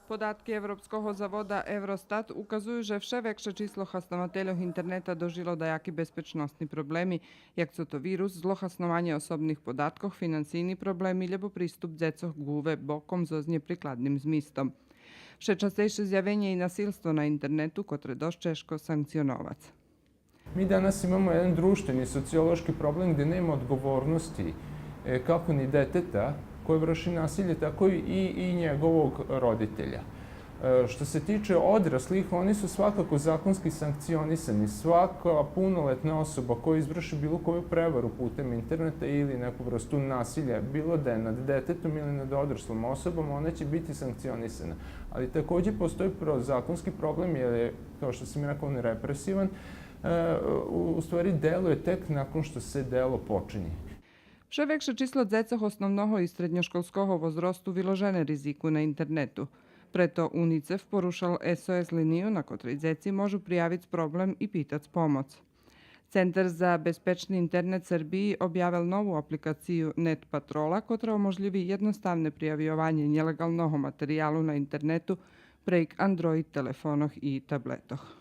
Podatki Evropskого zavoda Eurostat ukazuju, že vše vekše číslo hasnovateljov interneta dožilo dajaky bezpečnostni problemi, jak co to virus, zlohasnovanje osobnih podatkoh, financijni problemi, lebo pristup dzecoh guve bokom zoznje prikladnim zmistom. Vše častejše zjavenje i nasilstvo na internetu, kotre doš češko sankcionovac. Mi danas imamo jedan društveni, sociološki problem gde nema odgovornosti kako ni deteta koje vrši nasilje, tako i njegovog roditelja. Što se tiče odraslih, oni su svakako zakonski sankcionisani. Svaka punoletna osoba koja izvrši bilo koju prevaru putem interneta ili neku vrstu nasilja, bilo da je nad detetom ili nad odraslom osobom, ona će biti sankcionisana. Ali takođe postoji zakonski problem, jer je, kao što sam rekao, on represivan, u stvari deluje tek nakon što se delo počinje. Vše vekše číslo dzecoh osnovnoho i srednjoškolskoho возрасту vyložené riziku na internetu. Preto UNICEF porušal SOS liniju na kotrej dzeci možu prijavic problem i pitac pomoc. Centar za bezpečni internet Srbiji objavil novu aplikaciju Net Patrola, kotra omožljivi jednostavne prijavljovanje nelegalnog materijalu na internetu prek Android telefonoh i tabletoh.